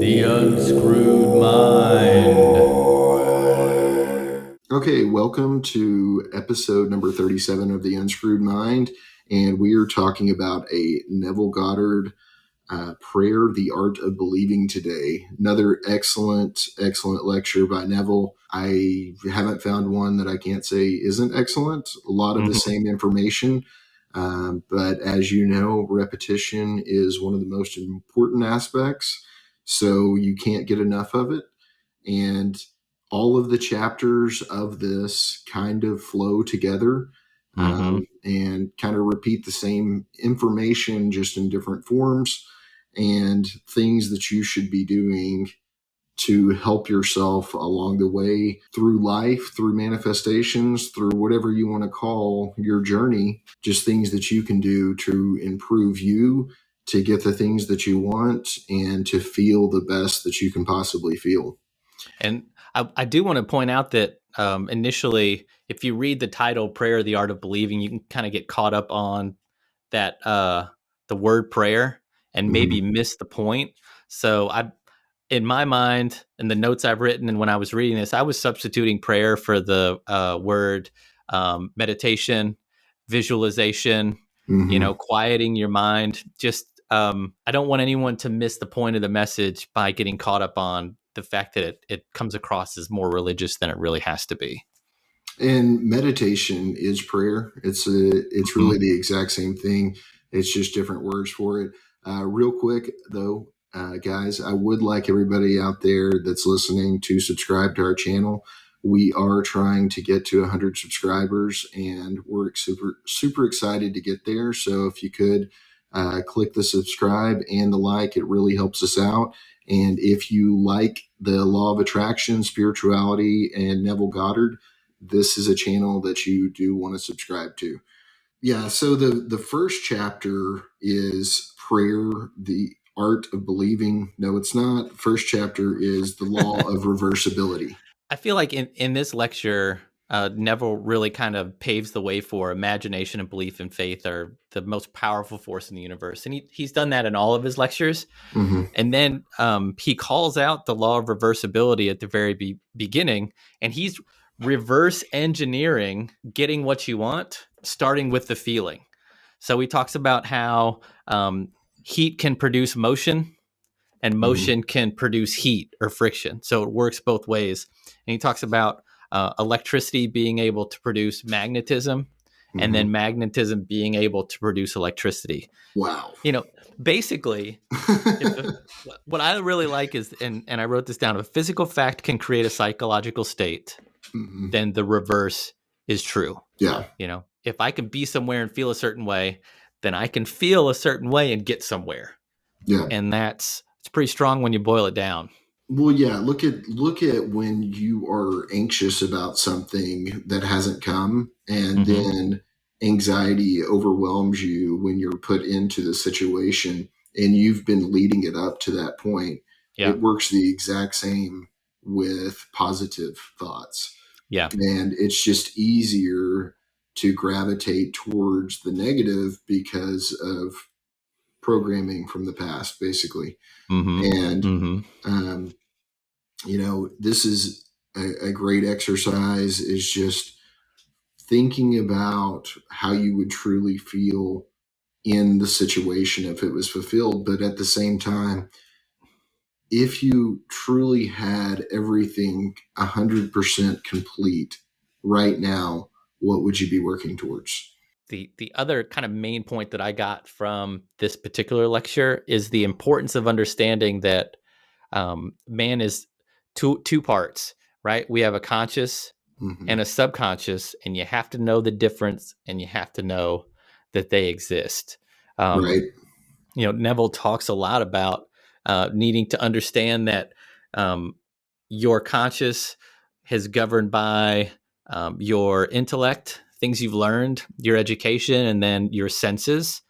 The Unscrewed Mind. Okay, welcome to episode number 37 of The Unscrewed Mind, and we are talking about a Neville Goddard prayer, The Art of Believing today. Another excellent lecture by Neville. I haven't found one that I can't say isn't excellent. A lot of the same information, but as you know, repetition is one of the most important aspects, so you can't get enough of it. And all of the chapters of this kind of flow together and kind of repeat the same information just in different forms and things that you should be doing to help yourself along the way through life, through manifestations, through whatever you want to call your journey, just things that you can do to improve you, to get the things that you want, and to feel the best that you can possibly feel. And I do want to point out that initially, if you read the title, Prayer, the Art of Believing, you can kind of get caught up on that, the word prayer, and maybe miss the point. So in my mind, in the notes I've written, and when I was reading this, I was substituting prayer for the word meditation, visualization, quieting your mind. Just I don't want anyone to miss the point of the message by getting caught up on the fact that it comes across as more religious than it really has to be. And meditation is prayer. It's really the exact same thing. It's just different words for it. Real quick though, guys, I would like everybody out there that's listening to subscribe to our channel. We are trying to get to 100 subscribers, and we're super excited to get there. So if you could click the subscribe and the like, it really helps us out. And if you like the Law of Attraction, spirituality, and Neville Goddard, this is a channel that you do want to subscribe to. Yeah, so the first chapter is Prayer, the Art of Believing. No, it's not. The first chapter is the Law of Reversibility. I feel like in this lecture, Neville really kind of paves the way for imagination and belief and faith are the most powerful force in the universe. And he's done that in all of his lectures. And then he calls out the law of reversibility at the very beginning, and he's reverse engineering getting what you want, starting with the feeling. So he talks about how heat can produce motion, and motion can produce heat or friction. So it works both ways. And he talks about electricity being able to produce magnetism, and then magnetism being able to produce electricity. Wow. Basically, what I really like is, and I wrote this down, if a physical fact can create a psychological state, then the reverse is true. Yeah. If I can be somewhere and feel a certain way, then I can feel a certain way and get somewhere. Yeah. And it's pretty strong when you boil it down. Well, yeah, look at when you are anxious about something that hasn't come, and then anxiety overwhelms you when you're put into the situation and you've been leading it up to that point. Yeah. It works the exact same with positive thoughts. Yeah. And it's just easier to gravitate towards the negative because of programming from the past, basically. And, this is a great exercise, is just thinking about how you would truly feel in the situation if it was fulfilled. But at the same time, if you truly had everything 100% complete right now, what would you be working towards? The other kind of main point that I got from this particular lecture is the importance of understanding that man is two parts, right? We have a conscious and a subconscious, and you have to know the difference, and you have to know that they exist. Right. Neville talks a lot about needing to understand that your conscious is governed by your intellect, things you've learned, your education, and then your senses.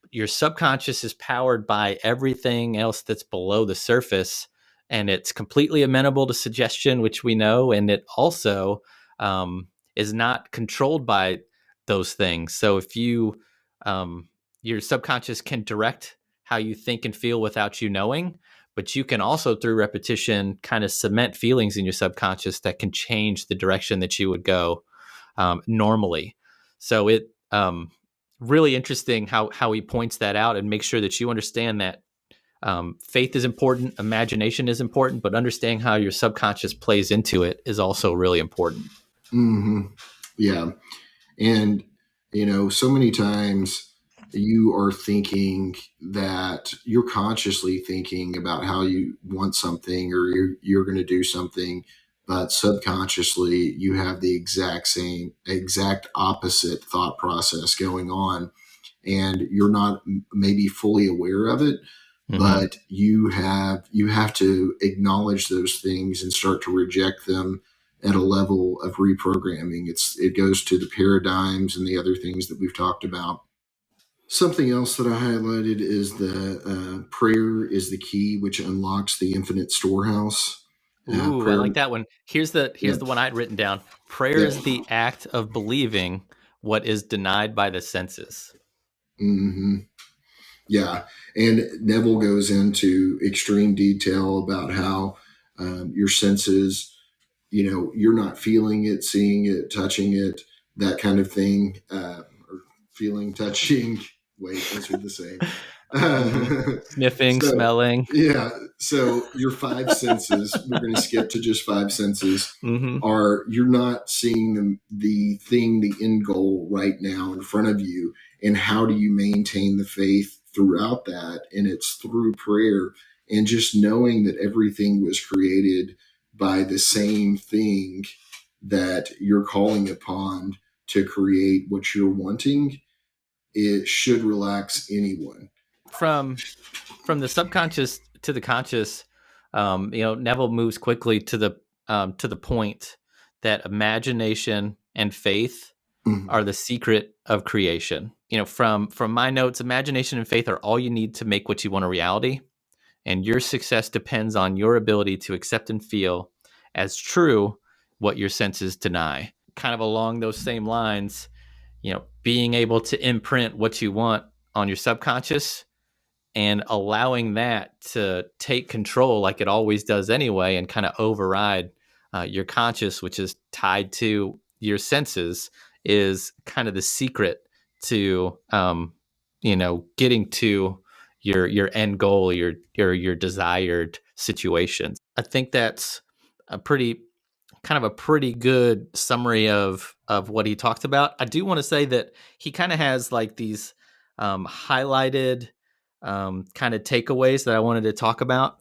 Your subconscious is powered by everything else that's below the surface, and it's completely amenable to suggestion, which we know, and it also is not controlled by those things. So if you your subconscious can direct how you think and feel without you knowing, but you can also, through repetition, kind of cement feelings in your subconscious that can change the direction that you would go normally. So it really interesting how he points that out and makes sure that you understand that faith is important, imagination is important, but understanding how your subconscious plays into it is also really important. Mm-hmm. Yeah. And, so many times you are thinking that you're consciously thinking about how you want something or you're going to do something, but subconsciously you have the exact opposite thought process going on, and you're not maybe fully aware of it. Mm-hmm. But you have to acknowledge those things and start to reject them at a level of reprogramming. It goes to the paradigms and the other things that we've talked about. Something else that I highlighted is the prayer is the key which unlocks the infinite storehouse. Ooh, prayer, I like that one. Here's the one I'd written down. Prayer is the act of believing what is denied by the senses. Mm-hmm. Yeah. And Neville goes into extreme detail about how your senses, you're not feeling it, seeing it, touching it, that kind of thing, or feeling, touching. Wait, those are the same. Sniffing, smelling. Yeah. So your five senses, we're going to skip to just five senses, are you're not seeing the thing, the end goal right now in front of you. And how do you maintain the faith throughout that? And it's through prayer and just knowing that everything was created by the same thing that you're calling upon to create what you're wanting. It should relax anyone. From the subconscious to the conscious, Neville moves quickly to the point that imagination and faith are the secret of creation. From my notes, imagination and faith are all you need to make what you want a reality, and your success depends on your ability to accept and feel as true what your senses deny. Kind of along those same lines, being able to imprint what you want on your subconscious and allowing that to take control like it always does anyway and kind of override your conscious, which is tied to your senses, is kind of the secret to getting to your end goal, your desired situations. I think that's a pretty good summary of what he talked about. I do want to say that he kind of has like these highlighted kind of takeaways that I wanted to talk about.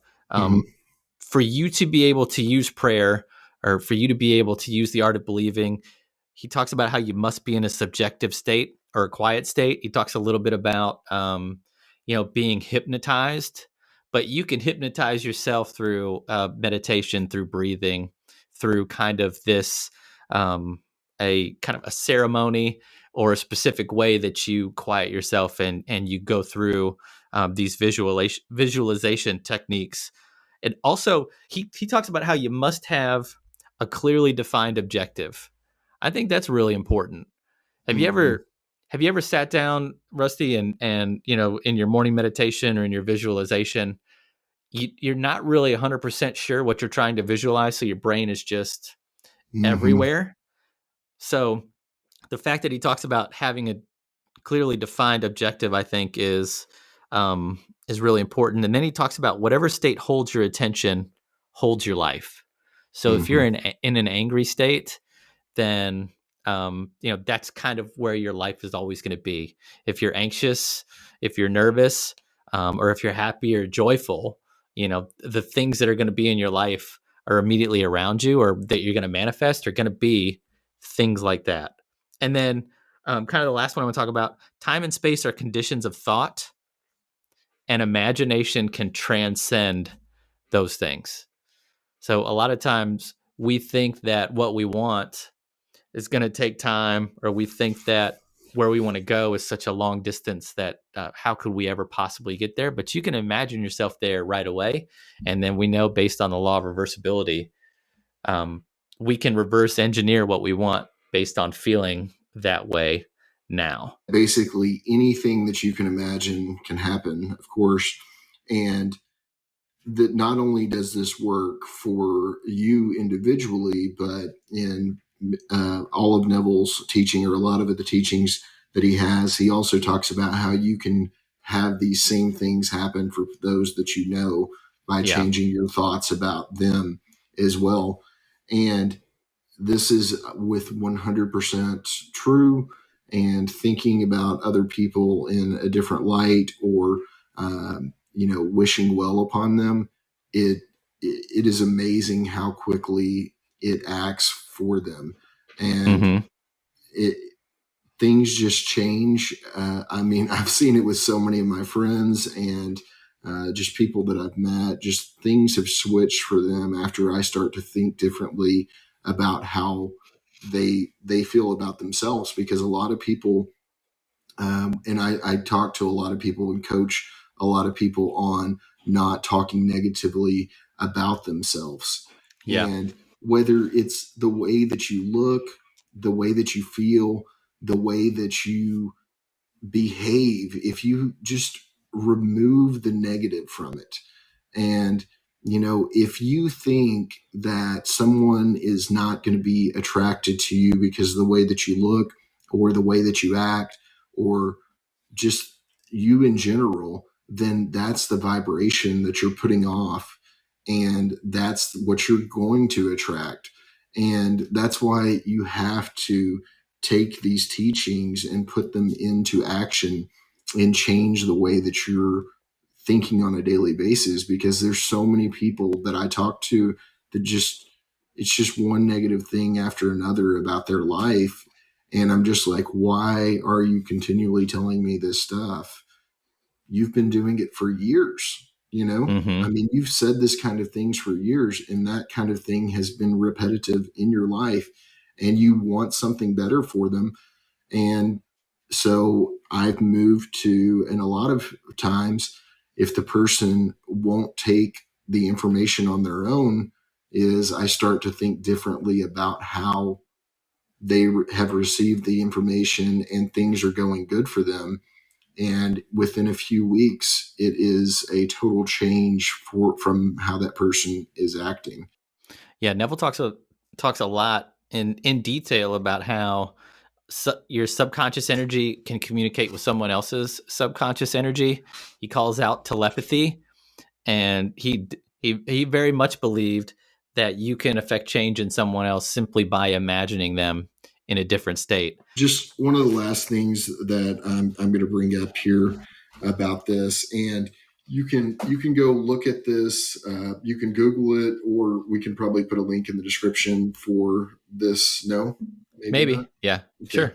For you to be able to use prayer, or for you to be able to use the art of believing, he talks about how you must be in a subjective state or a quiet state. He talks a little bit about being hypnotized, but you can hypnotize yourself through meditation, through breathing, through kind of this a kind of a ceremony or a specific way that you quiet yourself and you go through these visualization techniques. And also he talks about how you must have a clearly defined objective. I think that's really important. Have you ever sat down, Rusty, and in your morning meditation or in your visualization, you're not really 100% sure what you're trying to visualize, so your brain is just everywhere. So the fact that he talks about having a clearly defined objective, I think, is really important. And then he talks about whatever state holds your attention holds your life. So if you're in an angry state, then that's kind of where your life is always going to be. If you're anxious, if you're nervous, or if you're happy or joyful, the things that are going to be in your life are immediately around you, or that you're going to manifest are going to be things like that. And then kind of the last one I want to talk about, time and space are conditions of thought, and imagination can transcend those things. So a lot of times we think that what we want is going to take time, or we think that where we want to go is such a long distance that how could we ever possibly get there? But you can imagine yourself there right away. And then we know, based on the law of reversibility, we can reverse engineer what we want based on feeling that way now. Basically, anything that you can imagine can happen, of course. And that not only does this work for you individually, but in all of Neville's teaching, or a lot of the teachings that he has, he also talks about how you can have these same things happen for those that you know by changing your thoughts about them as well. And this is with 100% true, and thinking about other people in a different light, or wishing well upon them, it is amazing how quickly it acts for them. And it things just change. I mean, I've seen it with so many of my friends, and just people that I've met. Just things have switched for them after I start to think differently about how they feel about themselves. Because a lot of people, and I talk to a lot of people and coach a lot of people on not talking negatively about themselves. Yeah. And whether it's the way that you look, the way that you feel, the way that you behave, if you just remove the negative from it. And, if you think that someone is not going to be attracted to you because of the way that you look, or the way that you act, or just you in general, then that's the vibration that you're putting off. And that's what you're going to attract. And that's why you have to take these teachings and put them into action and change the way that you're thinking on a daily basis. Because there's so many people that I talk to that it's just one negative thing after another about their life. And I'm just like, why are you continually telling me this stuff? You've been doing it for years, I mean, you've said this kind of things for years, and that kind of thing has been repetitive in your life, and you want something better for them. And so I've moved to, and a lot of times, if the person won't take the information on their own, is I start to think differently about how they have received the information and things are going good for them. And within a few weeks, it is a total change from how that person is acting. Yeah, Neville talks a lot in detail about how your subconscious energy can communicate with someone else's subconscious energy. He calls out telepathy, and he very much believed that you can affect change in someone else simply by imagining them in a different state. Just one of the last things that I'm going to bring up here about this, and you can go look at this. You can Google it, or we can probably put a link in the description for this. No, maybe not? Yeah, okay.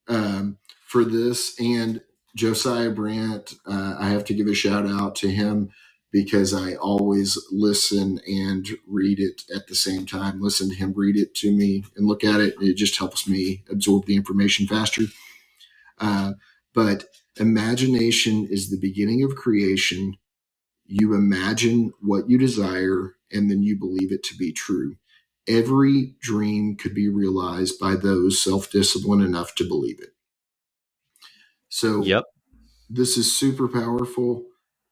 Sure. For this, and Josiah Brandt, I have to give a shout out to him, because I always listen and read it at the same time. Listen to him read it to me and look at it. It just helps me absorb the information faster. But imagination is the beginning of creation. You imagine what you desire, and then you believe it to be true. Every dream could be realized by those self-disciplined enough to believe it. So this is super powerful,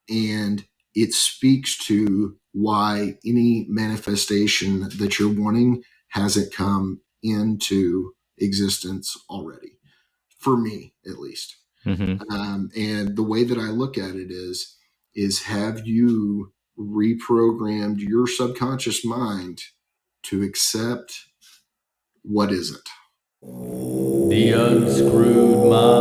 and it speaks to why any manifestation that you're wanting hasn't come into existence already, for me at least. And the way that I look at it is have you reprogrammed your subconscious mind to accept what isn't? The Unscrewed Mind.